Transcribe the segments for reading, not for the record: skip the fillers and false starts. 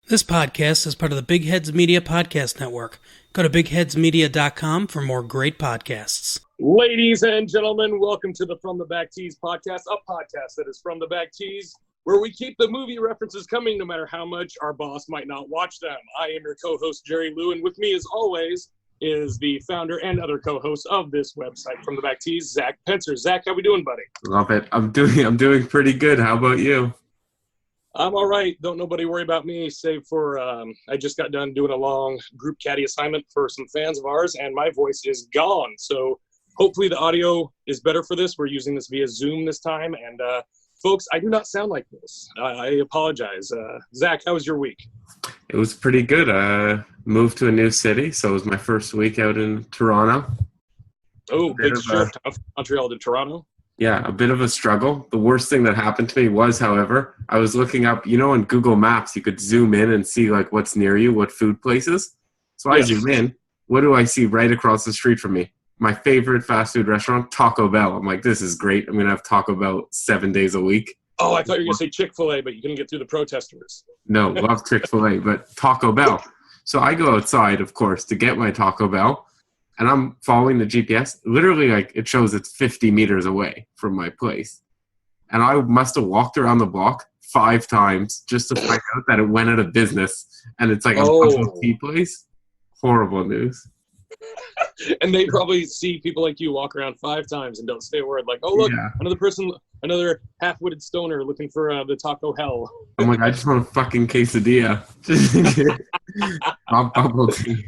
This podcast is part of the Big Heads Media Podcast Network. Go to bigheadsmedia.com for more great podcasts. Ladies and gentlemen, welcome to the From the Back Tees podcast, a podcast that is from the back tees, where we keep the movie references coming no matter how much our boss might not watch them. I am your co-host, Jerry Lou, and with me, as always, is the founder and other co-host of this website, From the Back Tees, Zach Pencer. Zach, how we doing, buddy? Love it. I'm doing pretty good. How about you? I'm all right. Don't nobody worry about me, save for I just got done doing a long group caddy assignment for some fans of ours, and my voice is gone. So hopefully the audio is better for this. We're using this via Zoom this time, and folks, I do not sound like this. I apologize. Zach, how was your week? It was pretty good. Moved to a new city, so it was my first week out in Toronto. Oh, big shift from Montreal to Toronto. Yeah, a bit of a struggle. The worst thing that happened to me was, however, I was looking up, on Google Maps, you could zoom in and see like what's near you, what food places. So I zoom in. What do I see right across the street from me? My favorite fast food restaurant, Taco Bell. I'm like, this is great. I'm going to have Taco Bell 7 days a week. Oh, I thought you were going to say Chick-fil-A, but you couldn't get through the protesters. No, love Chick-fil-A, but Taco Bell. So I go outside, of course, to get my Taco Bell. And I'm following the GPS. Literally, like, it shows it's 50 meters away from my place. And I must have walked around the block 5 times just to find out that it went out of business. And it's like a bubble tea place. Horrible news. And they probably see people like you walk around 5 times and don't say a word. Like, oh, look, another half-witted stoner looking for the Taco Hell. I'm like, I just want a fucking quesadilla. Not bubble tea.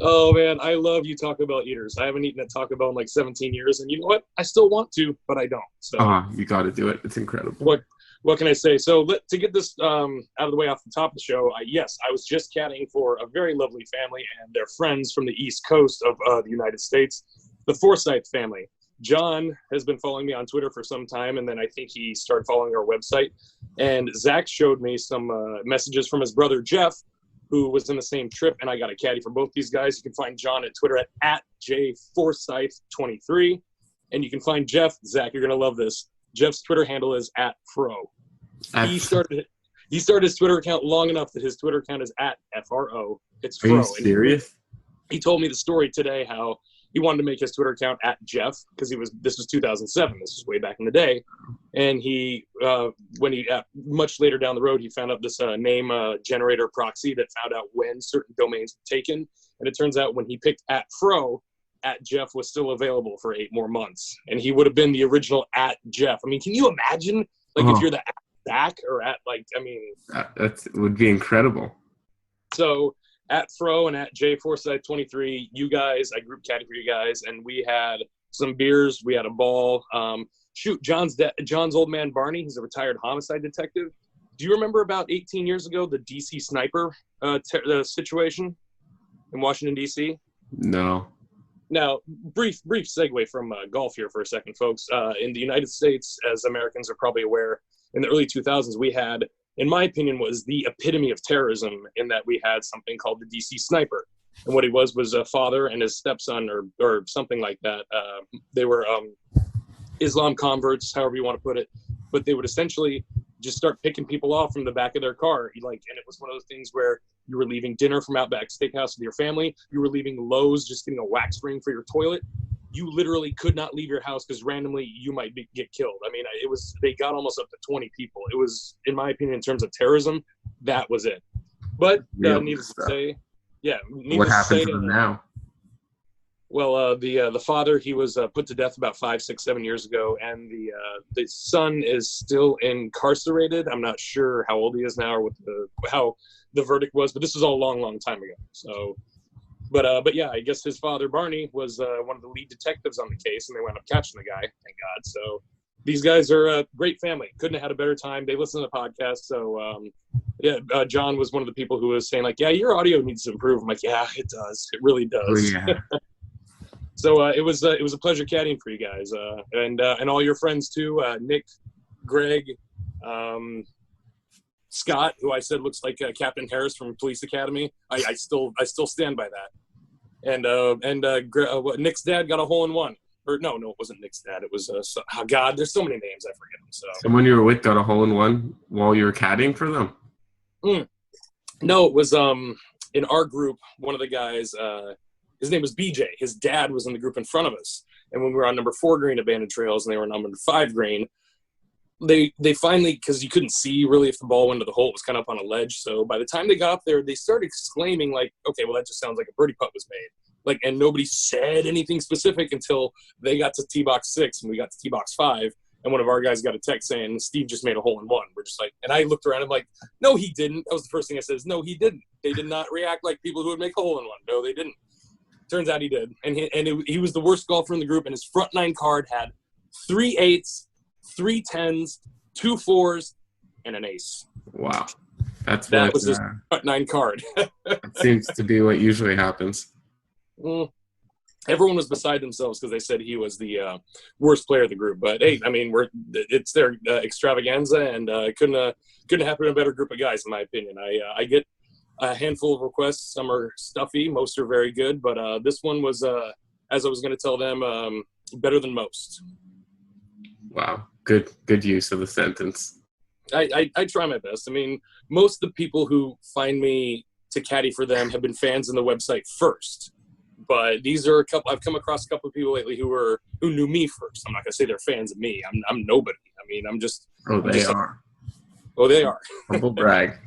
Oh, man, I love you Taco Bell eaters. I haven't eaten at Taco Bell in like 17 years, and you know what? I still want to, but I don't. So you got to do it. It's incredible. What can I say? So to get this out of the way off the top of the show, yes, I was just caddying for a very lovely family and their friends from the East Coast of the United States, the Forsyth family. John has been following me on Twitter for some time, and then I think he started following our website. And Zach showed me some messages from his brother, Jeff, who was in the same trip, and I got a caddy for both these guys. You can find John at Twitter at jforsyth23, and you can find Jeff. Zach, you're going to love this. Jeff's Twitter handle is @fro. He started his Twitter account long enough that his Twitter account is @FRO. It's Fro. Are you serious? He told me the story today how he wanted to make his Twitter account @Jeff because this was 2007. This was way back in the day. And he, when he, much later down the road, he found out this name generator proxy that found out when certain domains were taken. And it turns out when he picked @Fro, @Jeff was still available for 8 more months. And he would have been the original @Jeff. I mean, can you imagine, if you're the @Zach or that would be incredible. So, @Fro and @jforsyth23, you guys, I group caddy for you guys, and we had some beers, we had a ball. John's old man Barney, he's a retired homicide detective. Do you remember about 18 years ago the DC sniper situation in Washington, D.C.? No. Now, brief segue from golf here for a second, folks. In the United States, as Americans are probably aware, in the early 2000s, we had, in my opinion, was the epitome of terrorism in that we had something called the DC Sniper. And what he was a father and his stepson or something like that. They were Islam converts, however you want to put it. But they would essentially just start picking people off from the back of their car. And it was one of those things where you were leaving dinner from Outback Steakhouse with your family. You were leaving Lowe's just getting a wax ring for your toilet. You literally could not leave your house because randomly you might get killed. I mean, they got almost up to 20 people. It was, in my opinion, in terms of terrorism, that was it. But needless to say, what happens to them now? Well, the father, he was put to death about 5, 6, 7 years ago, and the son is still incarcerated. I'm not sure how old he is now or how the verdict was, but this was all a long, long time ago. So. But yeah, I guess his father, Barney, was one of the lead detectives on the case, and they wound up catching the guy, thank God. So these guys are a great family. Couldn't have had a better time. They listen to the podcast. So, John was one of the people who was saying, like, yeah, your audio needs to improve. I'm like, yeah, it does. It really does. Oh, yeah. So it was a pleasure caddying for you guys. And all your friends, too, Nick, Greg, Scott, who I said looks like Captain Harris from Police Academy. I still stand by that. And Nick's dad got a hole-in-one. Or no, it wasn't Nick's dad. It was oh God, there's so many names I forget them. So someone you were with got a hole-in-one while you were caddying for them. No, it was in our group, one of the guys, his name was BJ. His dad was in the group in front of us. And when we were on number 4 green at Banded Trails and they were on number 5 green, they finally, because you couldn't see really if the ball went to the hole, it was kind of up on a ledge. So by the time they got up there, they started exclaiming like, okay, well, that just sounds like a birdie putt was made. Like, and nobody said anything specific until they got to tee box 6 and we got to tee box 5. And one of our guys got a text saying, Steve just made a hole in one. We're just like, and I looked around, I'm like, no, he didn't. That was the first thing I said is, no, he didn't. They did not react like people who would make a hole in one. No, they didn't. Turns out he did. And he was the worst golfer in the group, and his front 9 card had 3 8s, 3 10s, 2 4s, and an ace. Wow. That was his front 9 card. It seems to be what usually happens. Well, everyone was beside themselves because they said he was the worst player of the group. But hey, I mean, it's their extravaganza, and couldn't happen to a better group of guys, in my opinion. I get a handful of requests. Some are stuffy, most are very good, but this one was, as I was going to tell them, better than most. Wow, good use of the sentence. I try my best. I mean, most of the people who find me to caddy for them have been fans on the website first. But these are I've come across a couple of people lately who knew me first. I'm not gonna say they're fans of me. I'm nobody. I mean, I'm just. Oh, they are. Oh, they are. Humble brag.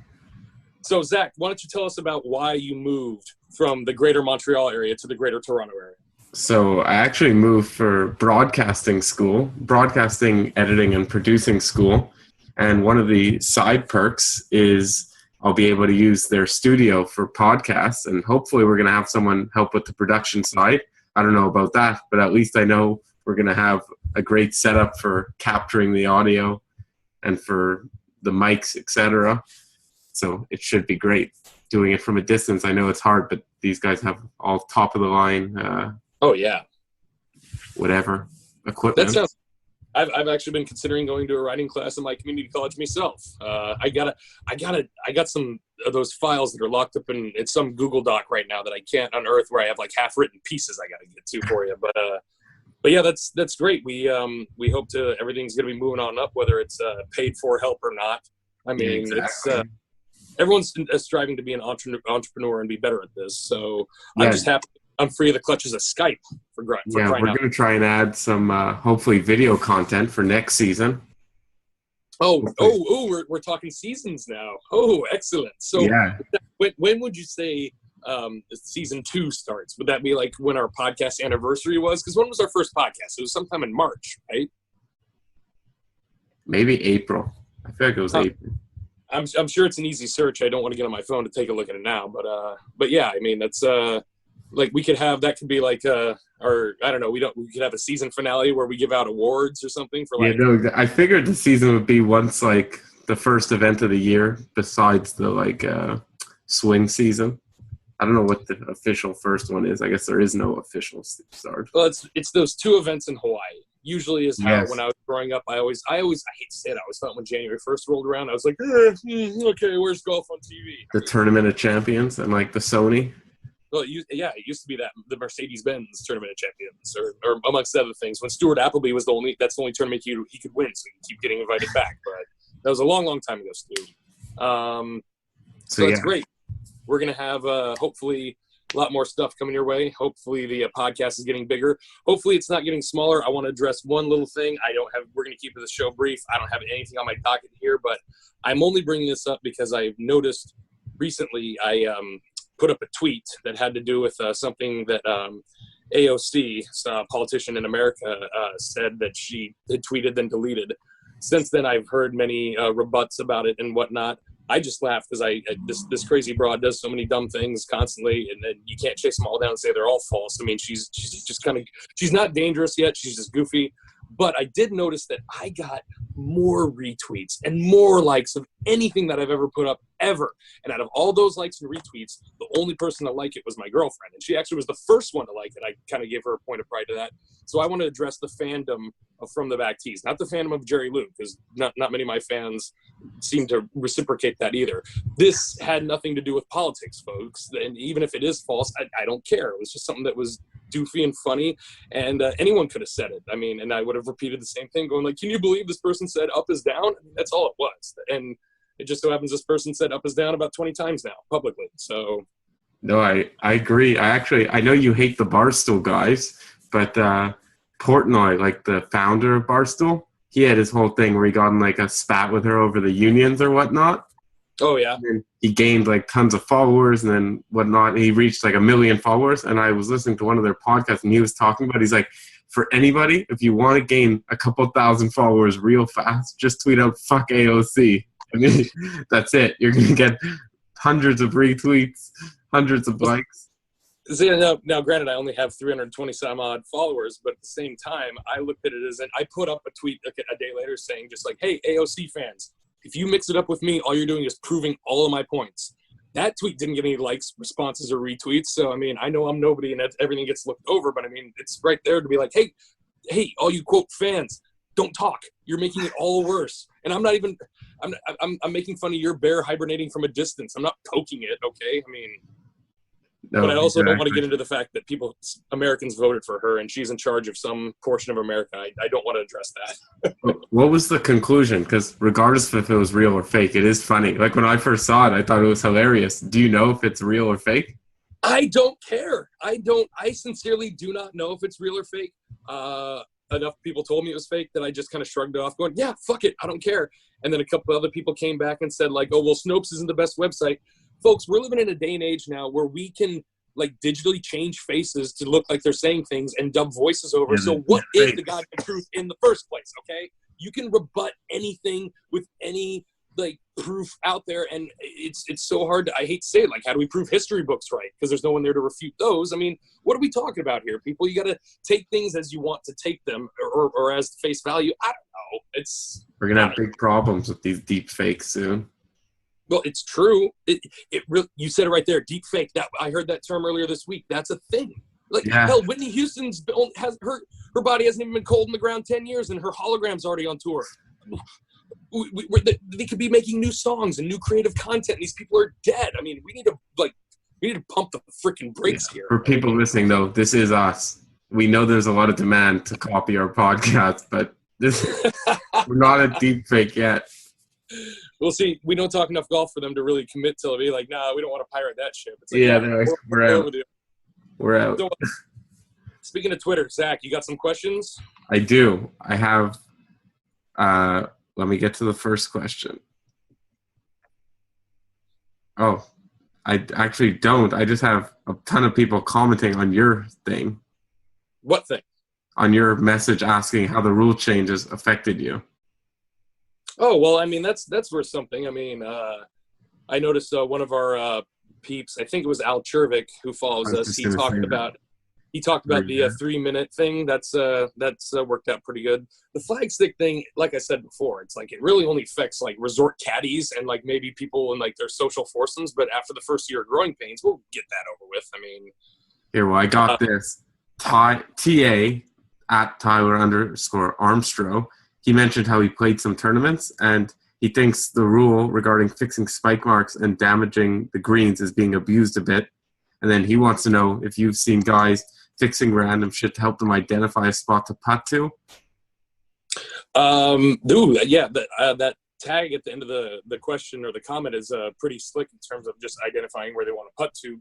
So, Zach, why don't you tell us about why you moved from the greater Montreal area to the greater Toronto area? So I actually moved for broadcasting, editing, and producing school. And one of the side perks is I'll be able to use their studio for podcasts, and hopefully we're going to have someone help with the production side. I don't know about that, but at least I know we're going to have a great setup for capturing the audio and for the mics, etc. So it should be great doing it from a distance. I know it's hard, but these guys have all top of the line. Oh yeah. Whatever equipment. That sounds. I've actually been considering going to a writing class in my community college myself. I got some of those files that are locked up in some Google Doc right now that I can't unearth, where I have like half written pieces I got to get to for you. But yeah, that's great. We hope everything's going to be moving on up, whether it's paid for help or not. I mean, exactly. It's everyone's striving to be an entrepreneur and be better at this. So yeah. I'm just happy I'm free of the clutches of Skype for yeah, we're going to try and add some hopefully video content for next season. We're talking seasons now. Oh, excellent. So yeah. When would you say season 2 starts? Would that be like when our podcast anniversary was? Because when was our first podcast? It was sometime in March, right? Maybe April. I feel like it was April. I'm sure it's an easy search. I don't want to get on my phone to take a look at it now, but yeah, I mean that's like we could have that could be like or I don't know, we could have a season finale where we give out awards or something for like. Yeah, no, I figured the season would be once like the first event of the year besides the like swing season. I don't know what the official first one is. I guess there is no official start. Well, it's those 2 events in Hawaii. Usually is how when I was growing up, I hate to say it, I always thought when January 1st rolled around, I was like, okay, where's golf on TV? The Tournament of Champions and like the Sony. Well, it used to be that the Mercedes-Benz Tournament of Champions, or amongst other things. When Stuart Appleby was that's the only tournament he could win, so he could keep getting invited back. But that was a long, long time ago, Stu. So that's great. We're gonna have hopefully a lot more stuff coming your way. Hopefully the podcast is getting bigger. Hopefully it's not getting smaller. I want to address one little thing. We're going to keep the show brief. I don't have anything on my docket here, but I'm only bringing this up because I've noticed recently I put up a tweet that had to do with something that AOC, a politician in America, said that she had tweeted then deleted. Since then, I've heard many rebuts about it and whatnot. I just laugh because this crazy broad does so many dumb things constantly, and then you can't chase them all down and say they're all false. I mean, she's just she's not dangerous yet. She's just goofy. But I did notice that I got more retweets and more likes of anything that I've ever put up ever. And out of all those likes and retweets, the only person to like it was my girlfriend. And she actually was the first one to like it. I kind of gave her a point of pride to that. So I want to address the fandom of From the Back Tees, not the fandom of Jerry Lou, because not many of my fans seem to reciprocate that either. This had nothing to do with politics, folks. And even if it is false, I don't care. It was just something that was doofy and funny, and anyone could have said it. I mean, and I would have repeated the same thing, going like, "Can you believe this person said up is down?" That's all it was. And It just so happens this person said up is down about 20 times now publicly. So. No, I agree. I know you hate the Barstool guys, but Portnoy, like the founder of Barstool, he had his whole thing where he got in like a spat with her over the unions or whatnot. Oh, yeah. And he gained like tons of followers and then whatnot. He reached like 1 million followers. And I was listening to one of their podcasts and he was talking about, he's like, for anybody, if you want to gain a couple thousand followers real fast, just tweet out "fuck AOC." I mean, that's it. You're going to get hundreds of retweets, hundreds of likes. See, now, granted, I only have 320 some odd followers, but at the same time, I looked at it as I put up a tweet a day later saying just like, hey, AOC fans, if you mix it up with me, all you're doing is proving all of my points. That tweet didn't get any likes, responses, or retweets. So, I mean, I know I'm nobody and everything gets looked over, but I mean, it's right there to be like, hey, all you quote fans, don't talk. You're making it all worse. And I'm not even, I'm making fun of your bear hibernating from a distance. I'm not poking it, okay? I mean, no, but I also don't want to get into the fact that Americans voted for her and she's in charge of some portion of America. I don't want to address that. What was the conclusion? Because regardless if it was real or fake, it is funny. Like when I first saw it, I thought it was hilarious. Do you know if it's real or fake? I don't care. I sincerely do not know if it's real or fake. Enough people told me it was fake that I just kind of shrugged it off going, yeah, fuck it. I don't care. And then a couple other people came back and said like, oh, well, Snopes isn't the best website. Folks, we're living in a day and age now where we can like digitally change faces to look like they're saying things and dub voices over. So what is the goddamn truth in the first place? Okay. You can rebut anything with any like proof out there. And it's so hard I hate to say it. Like, how do we prove history books right? Because there's no one there to refute those. I mean, what are we talking about here, people? You got to take things as you want to take them or as face value. I don't know. We're going to have big problems with these deep fakes soon. Well, it's true. It really, you said it right there. Deep fake. That I heard that term earlier this week. That's a thing. Like hell, Whitney Houston's has her body hasn't even been cold in the ground 10 years, and her hologram's already on tour. They could be making new songs and new creative content. These people are dead. I mean, we need to pump the freaking brakes here. For people listening, though, this is us. We know there's a lot of demand to copy our podcast, but we're not a deep fake yet. We'll see. We don't talk enough golf for them to really commit till be like, nah, we don't want to pirate that ship. It's like, we're out. We're out. So, speaking of Twitter, Zach, you got some questions? I do. I have. Let me get to the first question. Oh, I actually don't. I just have a ton of people commenting on your thing. What thing? On your message asking how the rule changes affected you. Oh, well, I mean, that's worth something. I mean, I noticed one of our peeps, I think it was Al Chervik, who follows us. He talked about the 3-minute thing. That's worked out pretty good. The flag stick thing, like I said before, it's like it really only affects like resort caddies and like maybe people in like their social foursomes. But after the first year of growing pains, we'll get that over with. I mean, here, well, I got this. TA at Tyler_Armstrong. He mentioned how he played some tournaments, and he thinks the rule regarding fixing spike marks and damaging the greens is being abused a bit. And then he wants to know if you've seen guys fixing random shit to help them identify a spot to putt to. That tag at the end of the question or the comment is pretty slick in terms of just identifying where they want to putt to.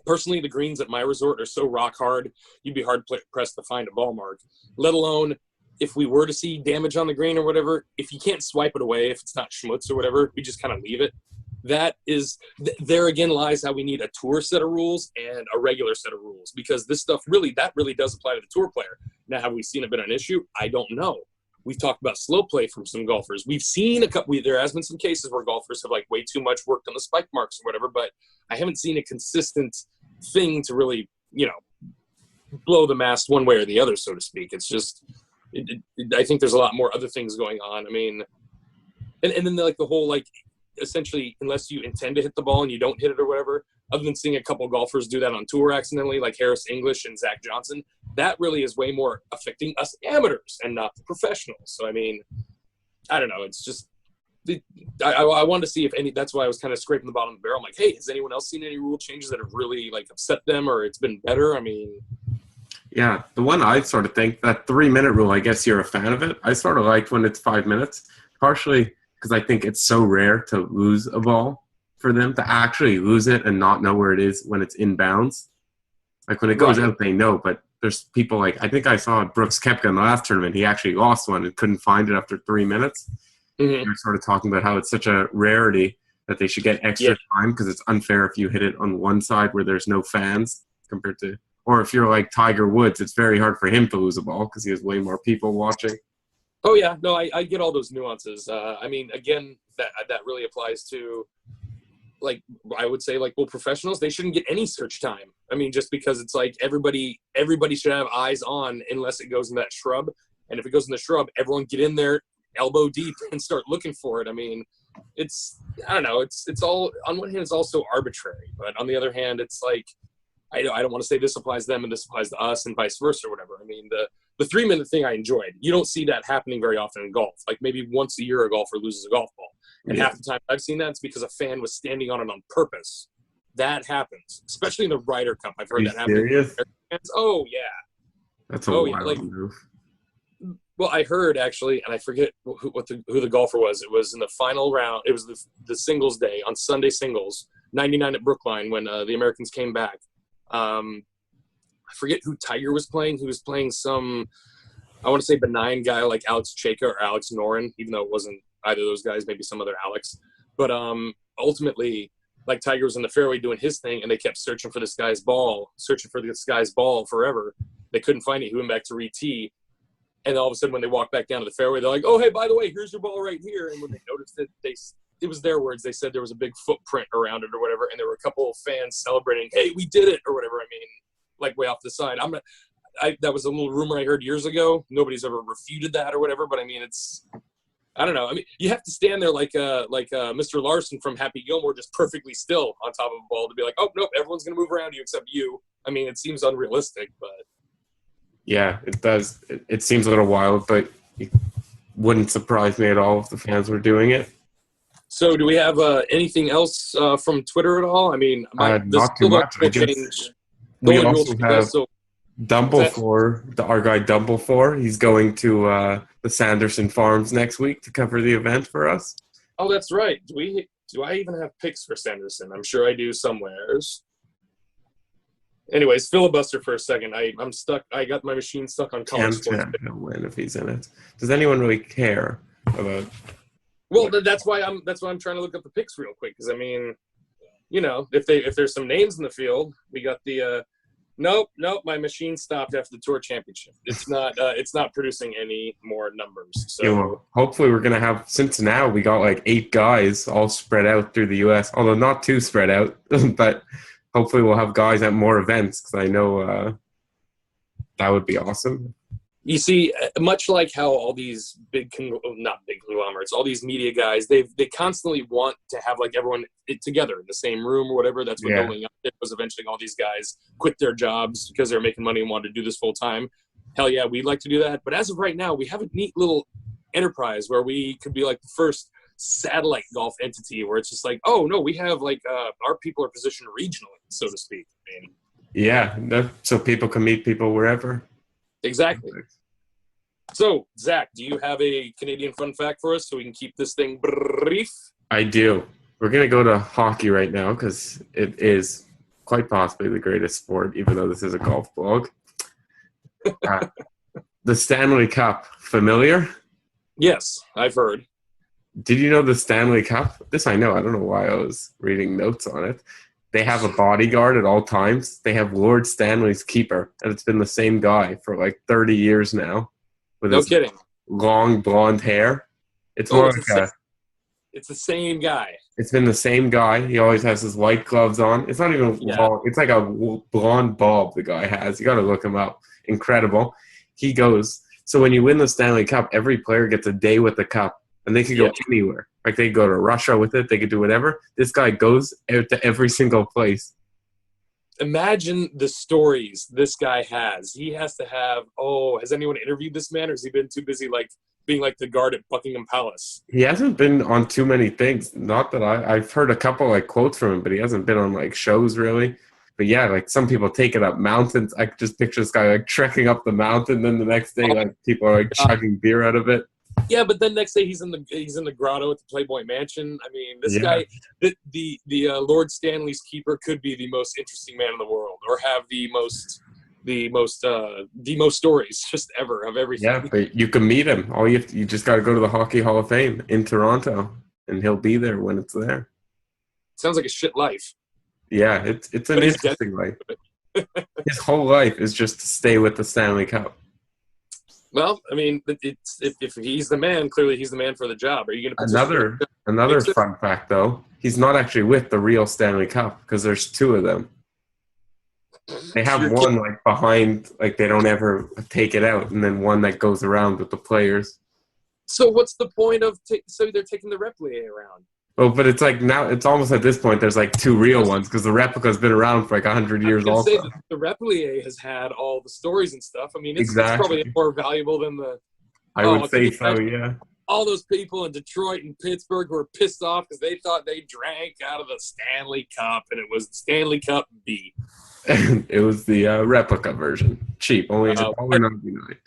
Personally, the greens at my resort are so rock hard, you'd be hard-pressed to find a ball mark, let alone if we were to see damage on the green or whatever. If you can't swipe it away, if it's not schmutz or whatever, we just kind of leave it. That is, there again lies how we need a tour set of rules and a regular set of rules, because this stuff really does apply to the tour player. Now, have we seen it been an issue? I don't know. We've talked about slow play from some golfers. We've seen there has been some cases where golfers have like way too much worked on the spike marks or whatever, but I haven't seen a consistent thing to really, blow the mast one way or the other, so to speak. It's just, I think there's a lot more other things going on. I mean, and then like the whole, like, essentially, unless you intend to hit the ball and you don't hit it or whatever, other than seeing a couple golfers do that on tour accidentally, like Harris English and Zach Johnson, that really is way more affecting us amateurs and not the professionals. So, I mean, I don't know. It's just, I wanted to see if any, that's why I was kind of scraping the bottom of the barrel. I'm like, hey, has anyone else seen any rule changes that have really like upset them or it's been better? I mean, yeah, the one I sort of think, that 3-minute rule, I guess you're a fan of it. I sort of liked when it's 5 minutes, partially because I think it's so rare to lose a ball for them to actually lose it and not know where it is when it's inbounds. Like when it goes out, they know, but there's people like, I think I saw Brooks Koepka in the last tournament. He actually lost one and couldn't find it after 3 minutes. They were sort of talking about how it's such a rarity that they should get extra time because it's unfair if you hit it on one side where there's no fans compared to, or if you're like Tiger Woods, it's very hard for him to lose a ball because he has way more people watching. Oh yeah, no, I get all those nuances. I mean, again, that really applies to, like, I would say, like, well, professionals, they shouldn't get any search time. I mean, just because it's like everybody should have eyes on unless it goes in that shrub. And if it goes in the shrub, everyone get in there elbow deep and start looking for it. I mean, I don't know, it's all, on one hand, it's also arbitrary, but on the other hand, it's like, I don't want to say this applies to them and this applies to us and vice versa or whatever. I mean, the 3-minute thing I enjoyed. You don't see that happening very often in golf. Like maybe once a year a golfer loses a golf ball. And half the time I've seen that, it's because a fan was standing on it on purpose. That happens, especially in the Ryder Cup. I've heard that happen. Serious? Oh, yeah. That's a wild move. Well, I heard actually, and I forget who the golfer was. It was in the final round. It was the singles day on Sunday singles, 99 at Brookline when the Americans came back. I forget who Tiger was playing. He was playing some, I want to say benign guy like Alex Cheka or Alex Noren, even though it wasn't either of those guys, maybe some other Alex. But ultimately, like Tiger was in the fairway doing his thing, and they kept searching for this guy's ball forever. They couldn't find it. He went back to re-tee. And all of a sudden, when they walked back down to the fairway, they're like, oh, hey, by the way, here's your ball right here. And when they noticed it, it was their words. They said there was a big footprint around it or whatever. And there were a couple of fans celebrating, hey, we did it or whatever. I mean, like way off the side. That was a little rumor I heard years ago. Nobody's ever refuted that or whatever. But I mean, I don't know. I mean, you have to stand there like Mr. Larson from Happy Gilmore, just perfectly still on top of a ball to be like, oh, nope, everyone's going to move around you except you. I mean, it seems unrealistic, but. Yeah, it does. It seems a little wild, but it wouldn't surprise me at all if the fans were doing it. So do we have anything else from Twitter at all? I mean, not too much. We also have Dumblefore, our guy Dumblefore. He's going to the Sanderson Farms next week to cover the event for us. Oh, that's right. Do I even have picks for Sanderson? I'm sure I do somewheres. Anyways, filibuster for a second. I'm stuck. I got my machine stuck on college sports. He'll win if he's in it. Does anyone really care about? Well, that's why I'm trying to look up the picks real quick because I mean, you know, if there's some names in the field, we got the. Nope. My machine stopped after the Tour Championship. It's not producing any more numbers. So yeah, well, hopefully we're gonna have, since now we got like 8 guys all spread out through the U.S. Although not too spread out, but. Hopefully we'll have guys at more events because I know that would be awesome. You see, much like how all these not big conglomerates, all these media guys, they constantly want to have like everyone together in the same room or whatever. That's what building up did, was eventually all these guys quit their jobs because they're making money and wanted to do this full time. Hell yeah, we'd like to do that. But as of right now, we have a neat little enterprise where we could be like the first satellite golf entity where it's just like, oh no, we have like our people are positioned regionally, so to speak. I mean, yeah, so people can meet people wherever. Exactly. So Zach, do you have a Canadian fun fact for us so we can keep this thing brief? I do. We're gonna go to hockey right now because it is quite possibly the greatest sport, even though this is a golf blog. The Stanley Cup, familiar? Yes, I've heard. Did you know the Stanley Cup? This I know. I don't know why I was reading notes on it. They have a bodyguard at all times. They have Lord Stanley's keeper, and it's been the same guy for like 30 years now. With no kidding. Long blonde hair. It's more like it's the same guy. It's been the same guy. He always has his white gloves on. It's not even long. It's like a blonde bob the guy has. You got to look him up. Incredible. He goes. So when you win the Stanley Cup, every player gets a day with the cup. And they could go anywhere. Like, they go to Russia with it. They could do whatever. This guy goes out to every single place. Imagine the stories this guy has. He has to have, has anyone interviewed this man? Or has he been too busy, like, being like the guard at Buckingham Palace? He hasn't been on too many things. Not that I've heard a couple, like, quotes from him, but he hasn't been on, like, shows, really. But, yeah, like, some people take it up mountains. I could just picture this guy, like, trekking up the mountain. Then the next day, like, people are, like, chugging beer out of it. Yeah, but then next day he's in the grotto at the Playboy Mansion. I mean, this guy, the Lord Stanley's keeper, could be the most interesting man in the world, or have the most stories just ever of everything. Yeah, but you can meet him. You just got to go to the Hockey Hall of Fame in Toronto, and he'll be there when it's there. Sounds like a shit life. Yeah, it's an interesting life. His whole life is just to stay with the Stanley Cup. Well, I mean, if he's the man, clearly he's the man for the job. Are you going to another fun fact though? He's not actually with the real Stanley Cup because there's two of them. They have one like behind, like they don't ever take it out, and then one that goes around with the players. So what's the point of? So they're taking the replica around. Oh, but it's like now it's almost at this point there's like two real ones because the replica's been around for like 100 years also. Say that the replica has had all the stories and stuff. I mean, it's probably more valuable than the. I would say so, yeah. All those people in Detroit and Pittsburgh who were pissed off because they thought they drank out of the Stanley Cup, and it was the Stanley Cup B. It was the replica version, cheap, only $1.99.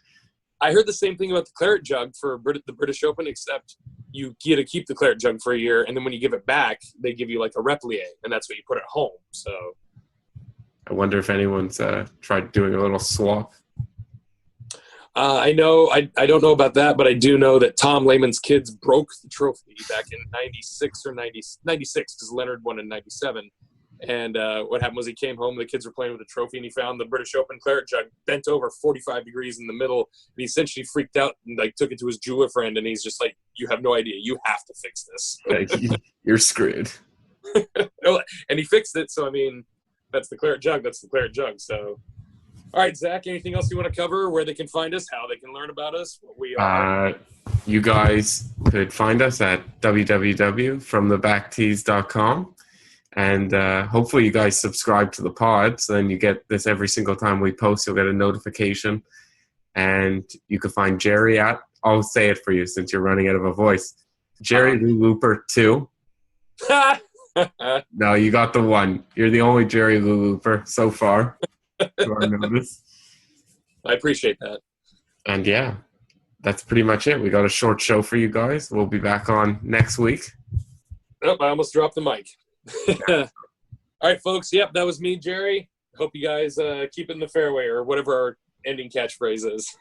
I heard the same thing about the claret jug for the British Open, except you get to keep the claret jug for a year, and then when you give it back, they give you like a replica, and that's what you put at home. So, I wonder if anyone's tried doing a little swap. I know I don't know about that, but I do know that Tom Lehman's kids broke the trophy back in 96 or 96 because Leonard won in 97. And what happened was he came home, the kids were playing with the trophy, and he found the British Open claret jug bent over 45 degrees in the middle. And he essentially freaked out and like took it to his jeweler friend, and he's just like, "You have no idea. You have to fix this." You're screwed. And he fixed it. So I mean, that's the claret jug. That's the claret jug. So, all right, Zach. Anything else you want to cover? Where they can find us? How they can learn about us? What we are. You guys could find us at www.fromthebacktees.com. And hopefully you guys subscribe to the pod, so then you get this every single time we post. You'll get a notification. And you can find Jerry at, I'll say it for you since you're running out of a voice, Jerry Lou Looper 2. No, you got the one. You're the only Jerry Lou Looper so far. To our notice. I appreciate that. And yeah, that's pretty much it. We got a short show for you guys. We'll be back on next week. Oh, I almost dropped the mic. All right, folks. Yep, that was me, Jerry. Hope you guys keep it in the fairway, or whatever our ending catchphrase is.